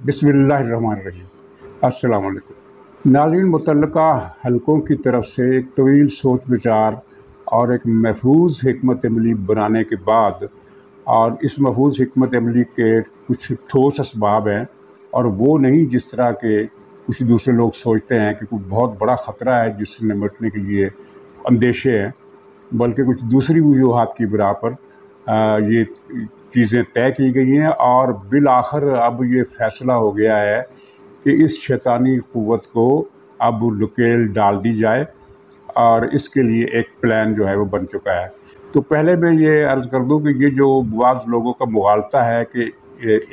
बिस्मिल्लाहिर्रहमानिर्रहीम। अस्सलाम वालेकुम नाज़रीन। मुतल्लका हलकों की तरफ से एक तवील सोच विचार और एक महफूज हिकमत अमली बनाने के बाद, और इस महफूज हिकमत अमली के कुछ ठोस असबाब हैं, और वो नहीं जिस तरह के कुछ दूसरे लोग सोचते हैं कि कोई बहुत बड़ा ख़तरा है जिससे निपटने के लिए अंदेशे हैं, बल्कि कुछ दूसरी वजूहात की बिना पर ये चीज़ें तय की गई हैं। और बिल-आखिर अब ये फ़ैसला हो गया है कि इस शैतानी क़ुव्वत को अब नकेल डाल दी जाए, और इसके लिए एक प्लान जो है वो बन चुका है। तो पहले मैं ये अर्ज़ कर दूं कि ये जो बाज़ लोगों का मुग़ालता है कि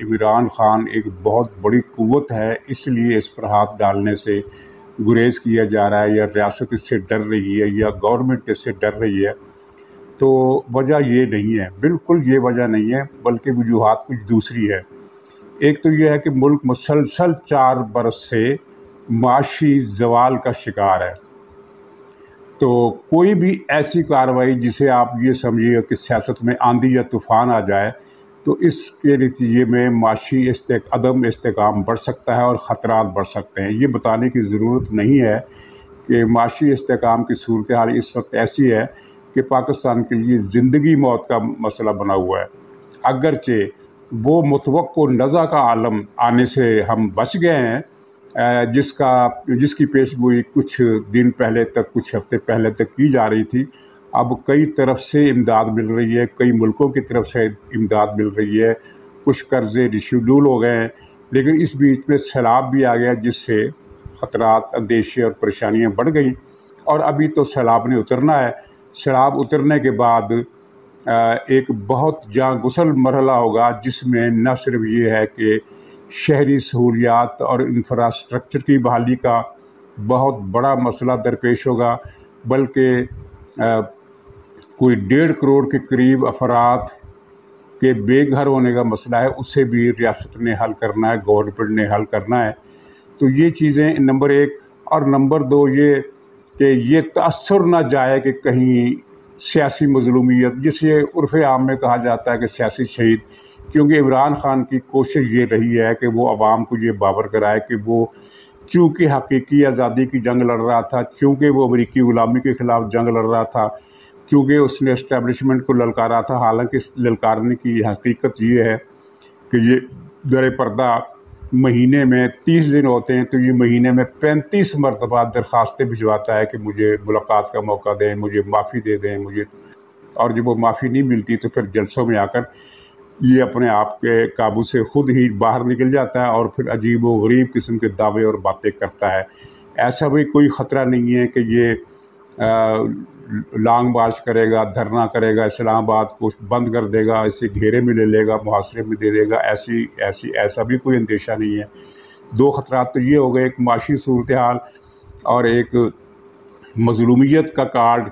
इमरान ख़ान एक बहुत बड़ी क़ुव्वत है, इसलिए इस पर हाथ डालने से गुरेज़ किया जा रहा है, या रियासत इससे डर रही है, या गवर्नमेंट इससे डर रही है, तो वजह ये नहीं है, बिल्कुल ये वजह नहीं है, बल्कि वजूहात कुछ दूसरी है। एक तो ये है कि मुल्क मुसलसल 4 बरस से माशी ज़वाल का शिकार है। तो कोई भी ऐसी कार्रवाई जिसे आप ये समझिए कि सियासत में आंधी या तूफ़ान आ जाए, तो इसके नतीजे में माशी अदम इस्तेकाम बढ़ सकता है और ख़तरात बढ़ सकते हैं। ये बताने की ज़रूरत नहीं है कि माशी इस्तेकाम की सूरत हाल इस वक्त ऐसी है कि पाकिस्तान के लिए ज़िंदगी मौत का मसला बना हुआ है। अगरचे वो मुतवक्को नज़ा का आलम आने से हम बच गए हैं, जिसकी पेशगोई कुछ दिन पहले तक, कुछ हफ्ते पहले तक की जा रही थी। अब कई तरफ से इमदाद मिल रही है, कई मुल्कों की तरफ से इमदाद मिल रही है, कुछ कर्ज़े रिशेड्यूल हो गए हैं, लेकिन इस बीच में सैलाब भी आ गया, जिससे ख़तरात, अंदेशे और परेशानियाँ बढ़ गई। और अभी तो सैलाब ने उतरना है। सैलाब उतरने के बाद एक बहुत जाँ गुसल मरहला होगा, जिसमें न सिर्फ ये है कि शहरी सहूलियात और इंफ्रास्ट्रक्चर की बहाली का बहुत बड़ा मसला दरपेश होगा, बल्कि कोई 1.5 करोड़ के करीब अफराद के बेघर होने का मसला है, उसे भी रियासत ने हल करना है, गवर्नमेंट ने हल करना है। तो ये चीज़ें नंबर 1। और नंबर 2 ये कि ये तअस्सुर ना जाए कि कहीं सियासी मज़लूमियत, जिसे उर्फ़ आम में कहा जाता है कि सियासी शहीद, क्योंकि इमरान ख़ान की कोशिश ये रही है कि वो आवाम को ये बावर कराए कि वो चूँकि हकीकी आज़ादी की जंग लड़ रहा था, चूँकि वो अमरीकी ग़ुलामी के ख़िलाफ़ जंग लड़ रहा था, चूँकि उसने एस्टेब्लिशमेंट को ललकारा था। हालांकि इस ललकारने की हकीकत ये है कि ये दर पर्दा महीने में 30 दिन होते हैं, तो ये महीने में 35 मरतबा दरख्वास्तें भिजवाता है कि मुझे मुलाकात का मौका दें, मुझे माफ़ी दे दें, मुझे। और जब वो माफ़ी नहीं मिलती तो फिर जलसों में आकर ये अपने आप के काबू से ख़ुद ही बाहर निकल जाता है, और फिर अजीब व गरीब किस्म के दावे और बातें करता है। ऐसा भी कोई ख़तरा नहीं है कि ये लॉन्ग मार्च करेगा, धरना करेगा, इस्लामाबाद को बंद कर देगा, इसे घेरे में ले लेगा, मुहासरे में दे देगा, ऐसा भी कोई अंदेशा नहीं है। 2 ख़तरात तो ये हो गए, एक माशी सूरत हाल और एक मज़लूमियत का कार्ड,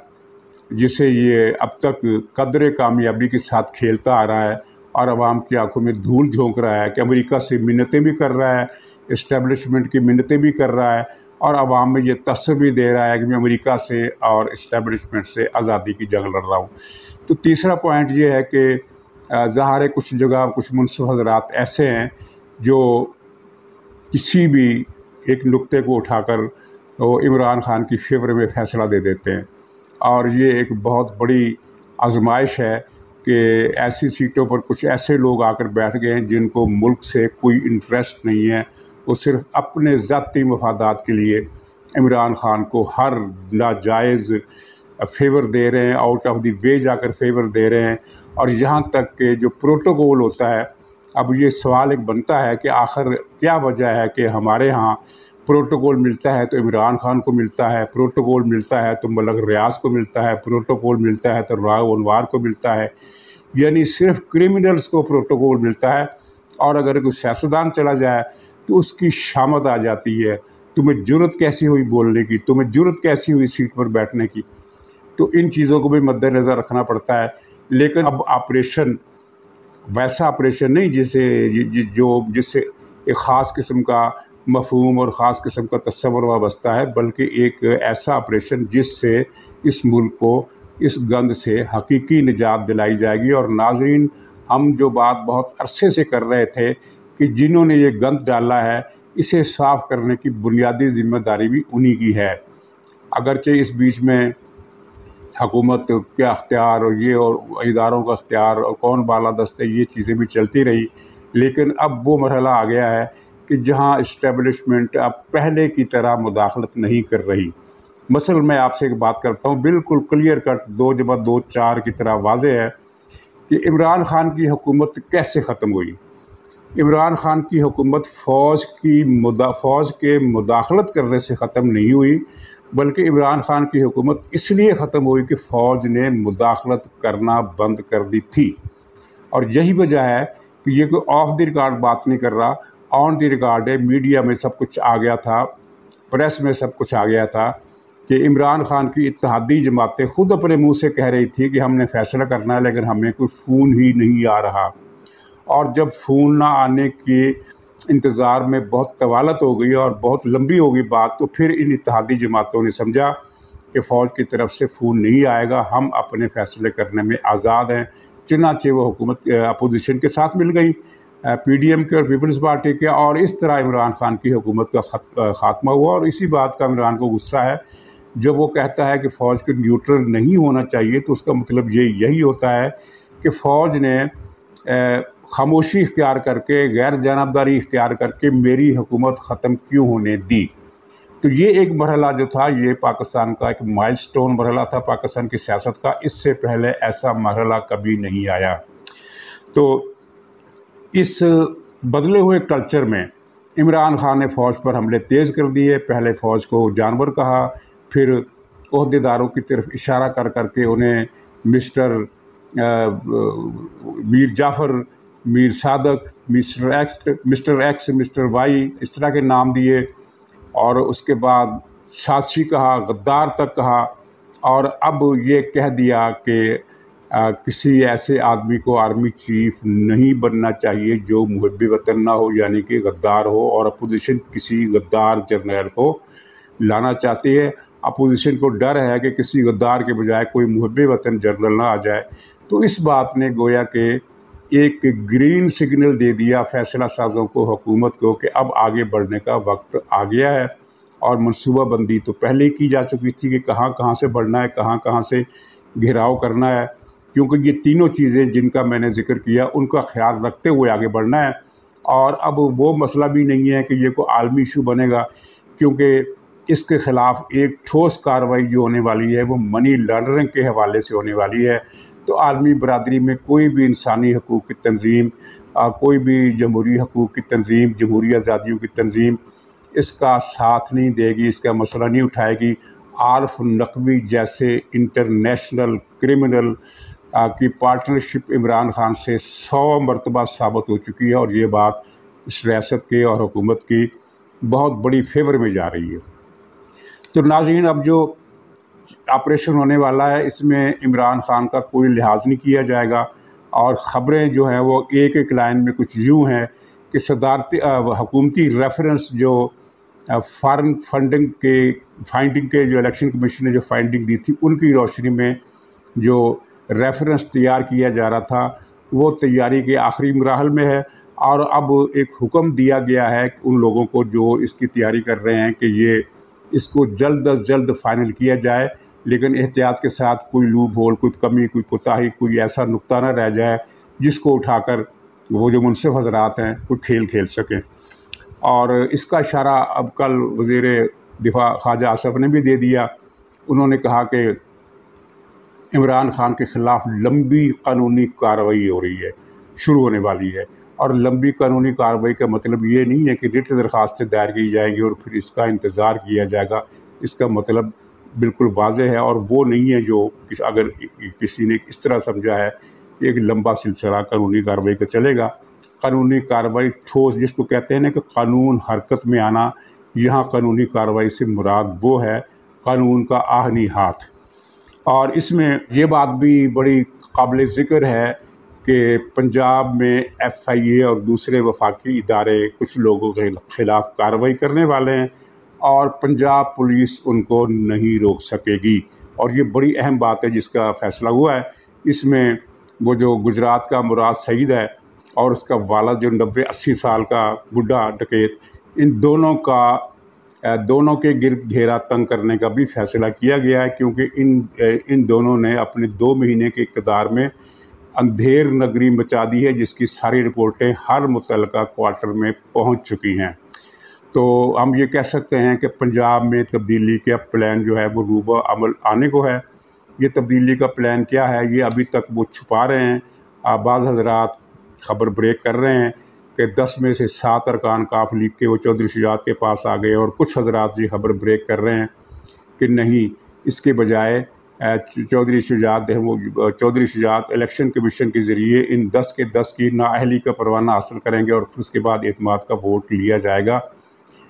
जिसे ये अब तक कदर कामयाबी के साथ खेलता आ रहा है, और आवाम की आंखों में धूल झोंक रहा है कि अमेरिका से मिन्नतें भी कर रहा है, इस्टेब्लिशमेंट की मिन्नतें भी कर रहा है, और आवाम में ये तस्वीर भी दे रहा है कि मैं अमेरिका से और इस्टेब्लिशमेंट से आज़ादी की जंग लड़ रहा हूँ। तो तीसरा पॉइंट ये है कि ज़ाहिर है कुछ जगह कुछ मुनसिफ हज़रात ऐसे हैं जो किसी भी एक नुक्ते को उठाकर वो इमरान ख़ान की फेवर में फ़ैसला दे देते हैं, और ये एक बहुत बड़ी आजमाइश है कि ऐसी सीटों पर कुछ ऐसे लोग आकर बैठ गए हैं जिनको मुल्क से कोई इंटरेस्ट नहीं है। वो सिर्फ़ अपने ज़ाती मफादात के लिए इमरान ख़ान को हर नाजायज़ फेवर दे रहे हैं, आउट ऑफ द वे जाकर फेवर दे रहे हैं। और यहाँ तक कि जो प्रोटोकॉल होता है, अब ये सवाल एक बनता है कि आखिर क्या वजह है कि हमारे यहाँ प्रोटोकॉल मिलता है तो इमरान ख़ान को मिलता है, प्रोटोकॉल मिलता है तो मलक रियाज को मिलता है, प्रोटोकॉल मिलता है तो राव अनवार को मिलता है, यानी सिर्फ क्रिमिनल्स को प्रोटोकॉल मिलता है। और अगर कोई सियासतदान चला जाए तो उसकी शामत आ जाती है, तुम्हें जुर्रत कैसी हुई बोलने की, तुम्हें जुर्रत कैसी हुई सीट पर बैठने की। तो इन चीज़ों को भी मद्देनज़र रखना पड़ता है। लेकिन अब ऑपरेशन वैसा ऑपरेशन नहीं जिससे एक ख़ास किस्म का मफ़हूम और ख़ास किस्म का तस्वुर वाबस्ता है, बल्कि एक ऐसा ऑपरेशन जिससे इस मुल्क को इस गंद से हकीकी निजात दिलाई जाएगी। और नाज़रीन, हम जो बात बहुत अरसे से कर रहे थे کہ جنہوں نے یہ گند ڈالا ہے اسے صاف کرنے کی بنیادی ذمہ داری بھی انہی کی ہے۔ اگرچہ اس بیچ میں حکومت کا اختیار اور یہ اور اداروں کا اختیار اور کون بالادست ہے، یہ چیزیں بھی چلتی رہی، لیکن اب وہ مرحلہ آ گیا ہے کہ جہاں اسٹیبلشمنٹ اب پہلے کی طرح مداخلت نہیں کر رہی۔ مثلا میں آپ سے ایک بات کرتا ہوں، بالکل کلیئر کٹ 2+2=4 کی طرح واضح ہے کہ عمران خان کی حکومت کیسے ختم ہوئی۔ عمران خان کی حکومت فوج کے مداخلت کرنے سے ختم نہیں ہوئی، بلکہ عمران خان کی حکومت اس لیے ختم ہوئی کہ فوج نے مداخلت کرنا بند کر دی تھی۔ اور یہی وجہ ہے کہ یہ کوئی آف دی ریکارڈ بات نہیں کر رہا، آن دی ریکارڈ ہے، میڈیا میں سب کچھ آ گیا تھا، پریس میں سب کچھ آ گیا تھا کہ عمران خان کی اتحادی جماعتیں خود اپنے منہ سے کہہ رہی تھی کہ ہم نے فیصلہ کرنا ہے لیکن ہمیں کوئی فون ہی نہیں آ رہا۔ اور جب فون نہ آنے کے انتظار میں بہت طوالت ہو گئی اور بہت لمبی ہو گئی بات، تو پھر ان اتحادی جماعتوں نے سمجھا کہ فوج کی طرف سے فون نہیں آئے گا، ہم اپنے فیصلے کرنے میں آزاد ہیں، چنانچہ وہ حکومت اپوزیشن کے ساتھ مل گئی، پی ڈی ایم کے اور پیپلز پارٹی کے، اور اس طرح عمران خان کی حکومت کا خاتمہ ہوا۔ اور اسی بات کا عمران کو غصہ ہے جب وہ کہتا ہے کہ فوج کو نیوٹرل نہیں ہونا چاہیے، تو اس کا مطلب یہی ہوتا ہے کہ فوج نے خاموشی اختیار کر کے، غیر جانبداری اختیار کر کے میری حکومت ختم کیوں ہونے دی۔ تو یہ ایک مرحلہ جو تھا، یہ پاکستان کا ایک مائل سٹون مرحلہ تھا پاکستان کی سیاست کا، اس سے پہلے ایسا مرحلہ کبھی نہیں آیا۔ تو اس بدلے ہوئے کلچر میں عمران خان نے فوج پر حملے تیز کر دیے، پہلے فوج کو جانور کہا، پھر عہدیداروں کی طرف اشارہ کر کر کے انہیں مسٹر میر جعفر، میر صادق، مسٹر ایکس، مسٹر وائی، اس طرح کے نام دیے، اور اس کے بعد سازشی کہا، غدار تک کہا، اور اب یہ کہہ دیا کہ کسی ایسے آدمی کو آرمی چیف نہیں بننا چاہیے جو محب وطن نہ ہو، یعنی کہ غدار ہو، اور اپوزیشن کسی غدار جرنیل کو لانا چاہتی ہے۔ اپوزیشن کو ڈر ہے کہ کسی غدار کے بجائے کوئی محب وطن جنرل نہ آ جائے۔ تو اس بات نے گویا کہ ایک گرین سگنل دے دیا فیصلہ سازوں کو، حکومت کو، کہ اب آگے بڑھنے کا وقت آ گیا ہے۔ اور منصوبہ بندی تو پہلے ہی کی جا چکی تھی کہ کہاں کہاں سے بڑھنا ہے، کہاں کہاں سے گھیراؤ کرنا ہے، کیونکہ یہ تینوں چیزیں جن کا میں نے ذکر کیا ان کا خیال رکھتے ہوئے آگے بڑھنا ہے۔ اور اب وہ مسئلہ بھی نہیں ہے کہ یہ کوئی عالمی ایشو بنے گا، کیونکہ اس کے خلاف ایک ٹھوس کارروائی جو ہونے والی ہے وہ منی لانڈرنگ کے حوالے سے ہونے والی ہے۔ تو عالمی برادری میں کوئی بھی انسانی حقوق کی تنظیم، کوئی بھی جمہوری حقوق کی تنظیم، جمہوری آزادیوں کی تنظیم اس کا ساتھ نہیں دے گی، اس کا مسئلہ نہیں اٹھائے گی۔ عارف نقوی جیسے انٹرنیشنل کرمنل کی پارٹنرشپ عمران خان سے 100 مرتبہ ثابت ہو چکی ہے، اور یہ بات اس ریاست کے اور حکومت کی بہت بڑی فیور میں جا رہی ہے۔ تو ناظرین، اب جو آپریشن ہونے والا ہے اس میں عمران خان کا کوئی لحاظ نہیں کیا جائے گا، اور خبریں جو ہیں وہ ایک ایک لائن میں کچھ یوں ہیں کہ صدارتی حکومتی ریفرنس جو فارن فائنڈنگ کے جو الیکشن کمیشن نے جو فائنڈنگ دی تھی ان کی روشنی میں جو ریفرنس تیار کیا جا رہا تھا وہ تیاری کے آخری مراحل میں ہے، اور اب ایک حکم دیا گیا ہے ان لوگوں کو جو اس کی تیاری کر رہے ہیں کہ یہ اس کو جلد از جلد فائنل کیا جائے، لیکن احتیاط کے ساتھ کوئی لوپ ہول، کوئی کمی، کوئی کوتاہی، کوئی ایسا نقطہ نہ رہ جائے جس کو اٹھا کر وہ جو منصف حضرات ہیں کوئی کھیل سکیں۔ اور اس کا اشارہ اب کل وزیر دفاع خواجہ آصف نے بھی دے دیا، انہوں نے کہا کہ عمران خان کے خلاف لمبی قانونی کارروائی ہو رہی ہے، شروع ہونے والی ہے، اور لمبی قانونی کارروائی کا مطلب یہ نہیں ہے کہ رٹ درخواستیں دائر کی جائیں گی اور پھر اس کا انتظار کیا جائے گا۔ اس کا مطلب بالکل واضح ہے، اور وہ نہیں ہے جو اگر کسی نے اس طرح سمجھا ہے کہ ایک لمبا سلسلہ قانونی کارروائی کا چلے گا۔ قانونی کارروائی ٹھوس جس کو کہتے ہیں نا کہ قانون حرکت میں آنا، یہاں قانونی کارروائی سے مراد وہ ہے قانون کا آہنی ہاتھ۔ اور اس میں یہ بات بھی بڑی قابل ذکر ہے کہ پنجاب میں ایف آئی اے اور دوسرے وفاقی ادارے کچھ لوگوں کے خلاف کارروائی کرنے والے ہیں، اور پنجاب پولیس ان کو نہیں روک سکے گی۔ اور یہ بڑی اہم بات ہے جس کا فیصلہ ہوا ہے۔ اس میں وہ جو گجرات کا مراد سعید ہے اور اس کا والد جو 90-80 سال کا بڈھا ڈکیت، ان دونوں کے گرد گھیرا تنگ کرنے کا بھی فیصلہ کیا گیا ہے، کیونکہ ان دونوں نے اپنے 2 مہینے کے اقتدار میں اندھیر نگری مچا دی ہے، جس کی ساری رپورٹیں ہر متعلقہ کوارٹر میں پہنچ چکی ہیں۔ تو ہم یہ کہہ سکتے ہیں کہ پنجاب میں تبدیلی کا پلان جو ہے وہ روبہ عمل آنے کو ہے۔ یہ تبدیلی کا پلان کیا ہے، یہ ابھی تک وہ چھپا رہے ہیں۔ بعض حضرات خبر بریک کر رہے ہیں کہ 10 میں سے 7 ارکان کاف لیگ کے وہ چودھری شجاعت کے پاس آ گئے، اور کچھ حضرات یہ خبر بریک کر رہے ہیں کہ نہیں، اس کے بجائے چودھری شجاعت الیکشن کمیشن کے ذریعے ان 10 کے 10 کی نااہلی کا پروانہ حاصل کریں گے، اور پھر اس کے بعد اعتماد کا ووٹ لیا جائے گا۔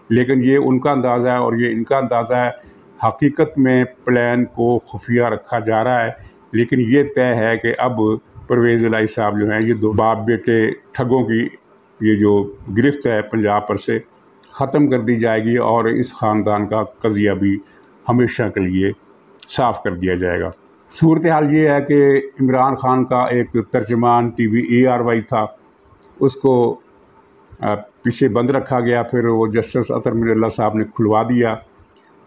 لیکن یہ ان کا اندازہ ہے اور یہ ان کا اندازہ ہے۔ حقیقت میں پلان کو خفیہ رکھا جا رہا ہے، لیکن یہ طے ہے کہ اب پرویز الہی صاحب جو ہیں، یہ 2 باپ بیٹے ٹھگوں کی یہ جو گرفت ہے پنجاب پر سے ختم کر دی جائے گی، اور اس خاندان کا قضیہ بھی ہمیشہ کے لیے صاف کر دیا جائے گا۔ صورتحال یہ ہے کہ عمران خان کا ایک ترجمان ٹی وی ARY تھا، اس کو پیچھے بند رکھا گیا، پھر وہ جسٹس اطہر من اللہ صاحب نے کھلوا دیا۔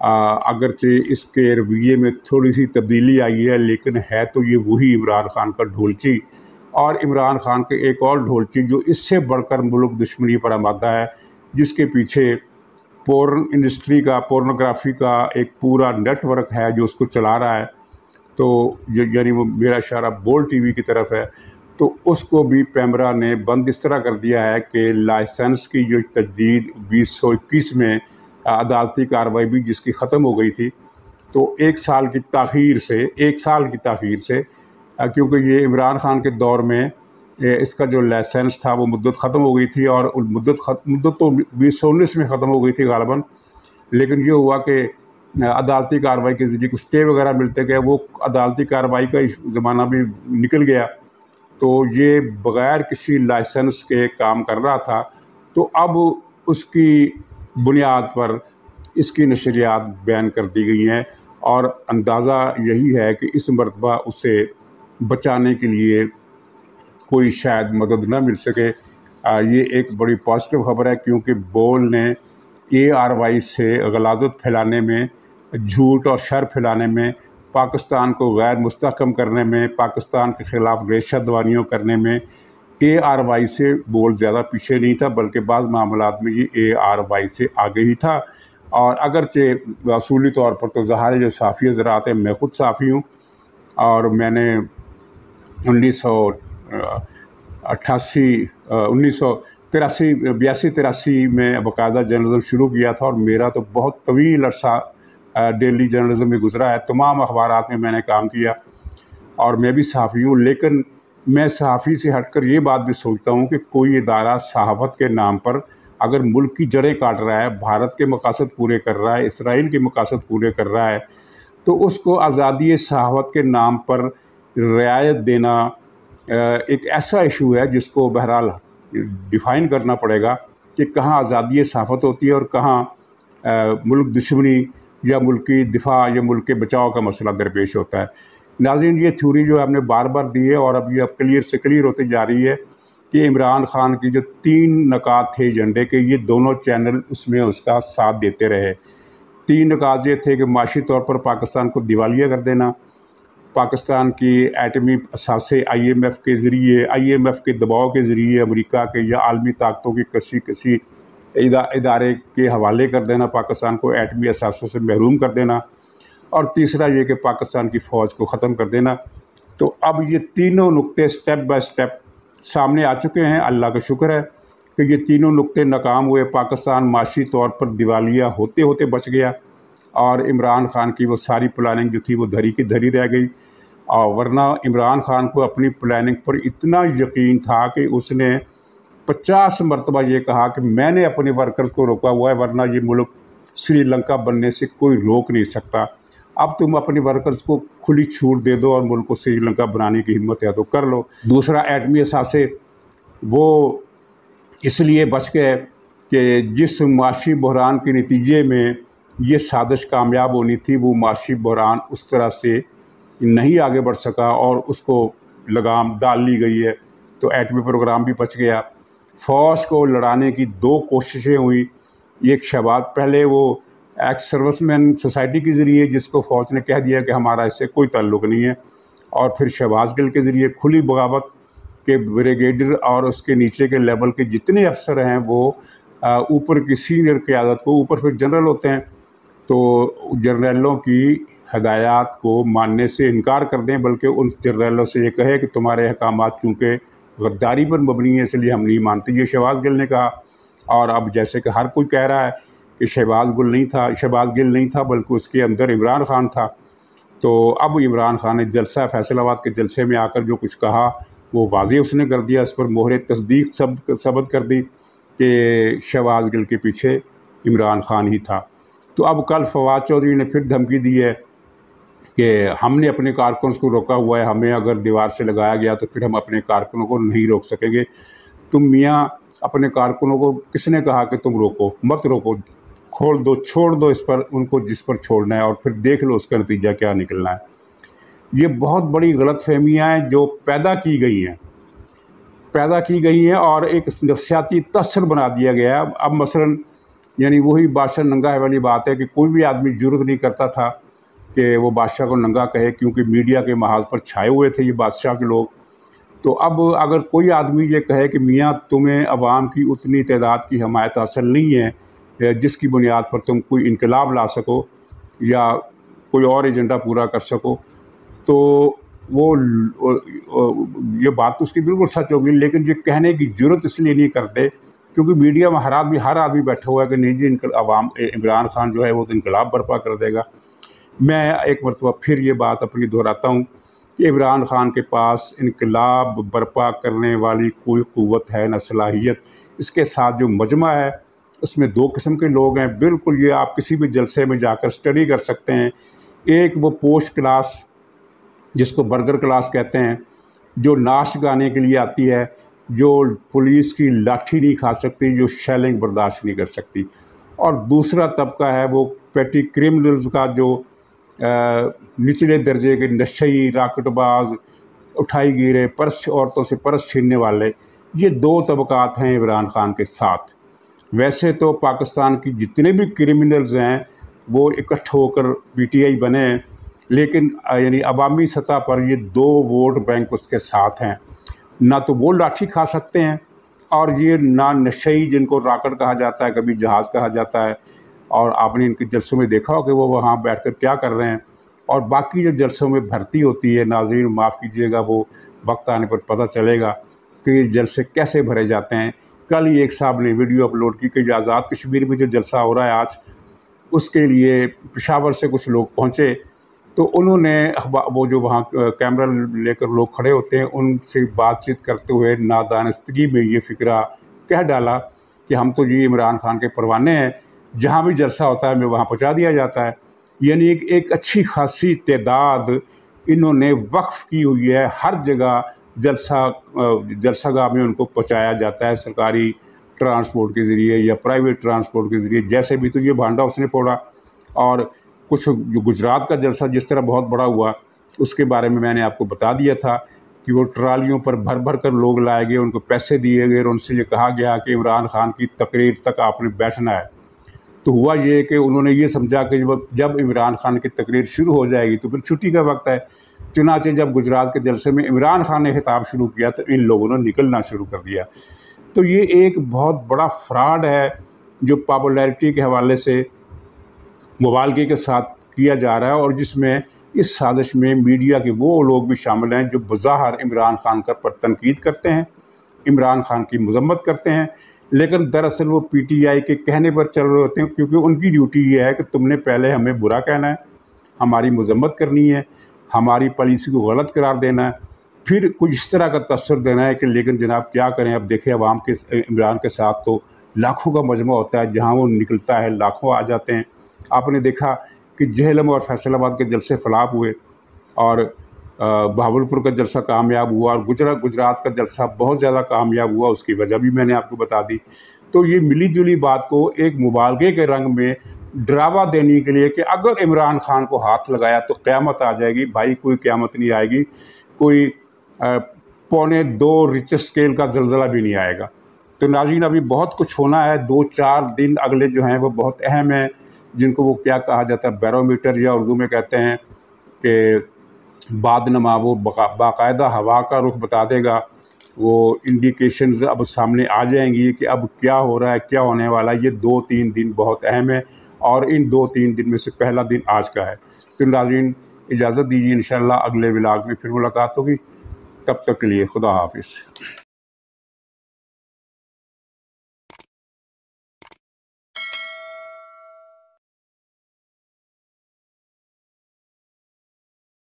اگرچہ اس کے رویے میں تھوڑی سی تبدیلی آئی ہے، لیکن ہے تو یہ وہی عمران خان کا ڈھولچی، اور عمران خان کے ایک اور ڈھولچی جو اس سے بڑھ کر ملک دشمنی پر آمادہ ہے، جس کے پیچھے پورن انڈسٹری کا، پورنوگرافی کا ایک پورا نیٹ ورک ہے جو اس کو چلا رہا ہے۔ تو یعنی وہ میرا اشارہ بولڈ ٹی وی کی طرف ہے، تو اس کو بھی پیمرا نے بند اس طرح کر دیا ہے کہ لائسنس کی جو تجدید 2021 میں عدالتی کارروائی بھی جس کی ختم ہو گئی تھی، تو 1 سال کی تاخیر سے کیونکہ یہ عمران خان کے دور میں اس کا جو لائسنس تھا وہ مدت ختم ہو گئی تھی، اور مدت تو 2019 میں ختم ہو گئی تھی غالباً، لیکن یہ ہوا کہ عدالتی کارروائی کے ذریعے کچھ اسٹے وغیرہ ملتے گئے، وہ عدالتی کارروائی کا زمانہ بھی نکل گیا، تو یہ بغیر کسی لائسنس کے کام کر رہا تھا۔ تو اب اس کی بنیاد پر اس کی نشریات بیان کر دی گئی ہیں، اور اندازہ یہی ہے کہ اس مرتبہ اسے بچانے کے لیے کوئی شاید مدد نہ مل سکے۔ یہ ایک بڑی پازیٹیو خبر ہے، کیونکہ بول نے ARY سے غلاظت پھیلانے میں، جھوٹ اور شر پھیلانے میں، پاکستان کو غیر مستحکم کرنے میں، پاکستان کے خلاف ریشہ دوانیوں کرنے میں ARY سے بول زیادہ پیچھے نہیں تھا، بلکہ بعض معاملات میں یہ ARY سے آگے ہی تھا۔ اور اگرچہ اصولی طور پر تو ظاہر ہے جو صحافی حضرات ہیں، میں خود صحافی ہوں، اور میں نے 82-83 میں باقاعدہ جرنلزم شروع کیا تھا، اور میرا تو بہت طویل عرصہ ڈیلی جرنلزم میں گزرا ہے، تمام اخبارات میں نے کام کیا، اور میں بھی صحافی ہوں۔ لیکن میں صحافی سے ہٹ کر یہ بات بھی سوچتا ہوں کہ کوئی ادارہ صحافت کے نام پر اگر ملک کی جڑیں کاٹ رہا ہے، بھارت کے مقاصد پورے کر رہا ہے، اسرائیل کے مقاصد پورے کر رہا ہے، تو اس کو آزادی صحافت کے نام پر رعایت دینا ایک ایسا ایشو ہے جس کو بہرحال ڈیفائن کرنا پڑے گا کہ کہاں آزادی صحافت ہوتی ہے اور کہاں ملک دشمنی یا ملکی دفاع یا ملک کے بچاؤ کا مسئلہ درپیش ہوتا ہے۔ ناظرین، یہ تھیوری جو ہم نے بار بار دی ہے، اور اب یہ کلیئر سے کلیئر ہوتی جا رہی ہے کہ عمران خان کی جو 3 نکات تھے ایجنڈے کے، یہ دونوں چینل اس میں اس کا ساتھ دیتے رہے۔ 3 نکات یہ تھے کہ معاشی طور پر پاکستان کو دیوالیہ کر دینا، پاکستان کی ایٹمی اثاثے IMF کے ذریعے، IMF کے دباؤ کے ذریعے امریکہ کے یا عالمی طاقتوں کی کسی ادارے کے حوالے کر دینا، پاکستان کو ایٹمی اثاثوں سے محروم کر دینا، اور تیسرا یہ کہ پاکستان کی فوج کو ختم کر دینا۔ تو اب یہ تینوں نقطے سٹیپ بائی سٹیپ سامنے آ چکے ہیں۔ اللہ کا شکر ہے کہ یہ تینوں نقطے ناکام ہوئے، پاکستان معاشی طور پر دیوالیہ ہوتے ہوتے بچ گیا، اور عمران خان کی وہ ساری پلاننگ جو تھی وہ دھری کی دھری رہ گئی۔ اور ورنہ عمران خان کو اپنی پلاننگ پر اتنا یقین تھا کہ اس نے 50 مرتبہ یہ کہا کہ میں نے اپنے ورکرز کو روکا ہوا ہے، ورنہ یہ ملک سری لنکا بننے سے کوئی روک نہیں سکتا۔ اب تم اپنے ورکرز کو کھلی چھوٹ دے دو اور ملک کو سری لنکا بنانے کی ہمت ہے تو کر لو۔ دوسرا، ایٹمی اثاثے وہ اس لیے بچ گئے کہ جس معاشی بحران کے نتیجے میں یہ سازش کامیاب ہونی تھی، وہ معاشی بحران اس طرح سے نہیں آگے بڑھ سکا، اور اس کو لگام ڈال لی گئی ہے۔ तो एटमी प्रोग्राम भी बच गया। फ़ौज को लड़ाने की 2 कोशिशें हुई। एक शहबाज, पहले वो एक्स सर्विसमैन सोसाइटी के ज़रिए जिसको फ़ौज ने कह दिया कि हमारा इससे कोई ताल्लुक़ नहीं है, और फिर शहबाज गिल के ज़रिए खुली बगावत के ब्रिगेडियर और उसके नीचे के लेवल के जितने अफसर हैं वो ऊपर की सीनियर क़यादत को, ऊपर फिर जनरल होते हैं, तो जनरलों की हदायत को मानने से इनकार कर दें, बल्कि उन जनरलों से ये कहे कि तुम्हारे अहकामात चूँकि गद्दारी पर मबनी है इसलिए हम नहीं मानते, ये शहबाज गिल ने कहा। और अब जैसे कि हर कोई कह रहा है कि शहबाज गिल नहीं था बल्कि उसके अंदर इमरान खान था। तो अब इमरान खान ने जलसा फैसलाबाद के जलसे में आकर जो कुछ कहा वो वाज़ेह उसने कर दिया, इस पर मोहर तस्दीक सबत कर दी कि शहबाज गिल के पीछे इमरान खान ही था। तो अब कल फवाद चौधरी ने फिर धमकी दी है कि हमने अपने कारकुनों को रोका हुआ है, हमें अगर दीवार से लगाया गया तो फिर हम अपने कारकुनों को नहीं रोक सकेंगे। तुम मियाँ अपने कारकुनों को किसने कहा कि तुम रोको? मत रोको, खोल दो, छोड़ दो इस पर उनको जिस पर छोड़ना है, और फिर देख लो उसका नतीजा क्या निकलना है। ये बहुत बड़ी गलतफहमियाँ हैं जो पैदा की गई हैं और एक नफसियाती तसर बना दिया गया है। अब मसलन यानी वही बादशाह नंगा है वाली बात है कि कोई भी आदमी जुर्रत नहीं करता था कि वो बादशाह को नंगा कहे, क्योंकि मीडिया के महाज पर छाए हुए थे ये बादशाह के लोग। तो अब अगर कोई आदमी ये कहे कि मियाँ तुम्हें अवाम की उतनी तादाद की हमायत हासिल नहीं है जिसकी बुनियाद पर तुम कोई इनकलाब ला सको या कोई और एजेंडा पूरा कर सको, तो वो ये बात तो उसकी बिल्कुल सच होगी, लेकिन ये कहने की ज़रूरत इसलिए नहीं करते क्योंकि मीडिया में हर आदमी बैठा हुआ है कि नहीं जी इमरान खान जो है वो तो इनकलाब बर्पा कर देगा। मैं एक मरतबा फिर ये बात अपनी दोहराता हूँ कि इमरान खान के पास इनकलाब बर्पा करने वाली कोई क़ुव्वत है न सलाहियत। इसके साथ जो मजमा है उसमें 2 किस्म के लोग हैं, बिल्कुल ये आप किसी भी जलसे में जाकर स्टडी कर सकते हैं। एक वो पोश क्लास जिसको बर्गर क्लास कहते हैं, जो नाच गाने के लिए आती है, जो पुलिस की लाठी नहीं खा सकती, जो शेलिंग बर्दाश्त नहीं कर सकती। और दूसरा तबका है वो पेटी क्रिमिनल्स का, जो निचले दर्जे के नशई, राकटबाज, उठाई गिरे, औरतों से पर्स छीनने वाले, ये 2 तबकात हैं इमरान खान के साथ। वैसे तो पाकिस्तान की जितने भी क्रिमिनल्स हैं वो इकट्ठे होकर पीटीआई बने, लेकिन यानी अवामी सतह पर ये 2 वोट बैंक उसके साथ हैं। ना तो वो लाठी खा सकते हैं और ये ना नशई जिनको राकट कहा जाता है, कभी जहाज़ कहा जाता है, और आपने इनके जलसों में देखा हो कि वो वहाँ बैठकर क्या कर रहे हैं। और बाकी जो जलसों में भर्ती होती है, नाज़रीन माफ़ कीजिएगा, वो वक्त आने पर पता चलेगा कि ये जलसे कैसे भरे जाते हैं। कल ही एक साहब ने वीडियो अपलोड की कि आज़ाद कश्मीर में जो जलसा हो रहा है आज, उसके लिए पेशावर से कुछ लोग पहुँचे, तो उन्होंने वो जो वहाँ कैमरा लेकर लोग खड़े होते हैं उनसे बातचीत करते हुए नादानस्तगी में ये फ़िक्रा कह डाला कि हम तो जी इमरान खान के परवाने हैं, जहाँ भी जलसा होता है हमें वहाँ पहुँचा दिया जाता है। यानी एक अच्छी खासी तादाद इन्होंने वक्फ़ की हुई है, हर जगह जलसागाह में उनको पहुँचाया जाता है सरकारी ट्रांसपोर्ट के ज़रिए या प्राइवेट ट्रांसपोर्ट के ज़रिए, जैसे भी। तो ये भांडा उसने फोड़ा। और कुछ जो गुजरात का जलसा जिस तरह बहुत बड़ा हुआ उसके बारे में मैंने आपको बता दिया था कि वो ट्रालियों पर भर कर लोग लाए गए, उनको पैसे दिए गए और उनसे ये कहा गया कि इमरान खान की तकरीर तक आपने बैठना है। तो हुआ ये कि उन्होंने ये समझा कि जब इमरान खान की तकरीर शुरू हो जाएगी तो फिर छुट्टी का वक्त है। चुनाचे जब गुजरात के जलसे में इमरान खान ने खिताब शुरू किया तो इन लोगों ने निकलना शुरू कर दिया। तो ये एक बहुत बड़ा फ्रॉड है जो पॉपुलैरिटी के हवाले से मुबालगे के साथ किया जा रहा है, और जिसमें इस साजिश में मीडिया के वो लोग भी शामिल हैं जो बज़ाहिर इमरान खान पर तनकीद करते हैं, इमरान खान की मज़म्मत करते हैं, लेकिन दरअसल वो पीटीआई के कहने पर चल रहे होते हैं, क्योंकि उनकी ड्यूटी ये है कि तुमने पहले हमें बुरा कहना है, हमारी मज़म्मत करनी है, हमारी पॉलिसी को गलत करार देना है, फिर कुछ इस तरह का तस्वर देना है कि लेकिन जनाब क्या करें। अब देखें अवाम के इमरान के साथ तो लाखों का मजमा होता है, जहाँ वो निकलता है लाखों आ जाते हैं। आपने देखा कि जेहलम और फैसलाबाद के जलसे फलाप हुए और बहावलपुर का जलसा कामयाब हुआ और गुजरात का जलसा बहुत ज़्यादा कामयाब हुआ। उसकी वजह भी मैंने आपको बता दी। तो ये मिली जुली बात को एक मुबालगे के रंग में डरावा देने के लिए कि अगर इमरान खान को हाथ लगाया तो क़यामत आ जाएगी। भाई कोई क़यामत नहीं आएगी। कोई 2.25 रिक्टर स्केल का ज़लज़ला भी नहीं आएगा। तो नाज़रीन अभी बहुत कुछ होना है, 2-4 दिन अगले जो हैं वो बहुत अहम हैं, जिनको वो क्या कहा जाता है बैरोमीटर, या उर्दू में कहते हैं कि बादनमा, वो बाकायदा हवा का रुख बता देगा। वो इंडिकेशंस अब सामने आ जाएंगी कि अब क्या हो रहा है, क्या होने वाला है। ये 2-3 दिन बहुत अहम है और इन 2-3 दिन में से पहला दिन आज का है। तो नाज़रीन इजाज़त दीजिए, इंशाअल्लाह अगले व्लॉग में फिर मुलाकात होगी। तब तक के लिए खुदा हाफिज़।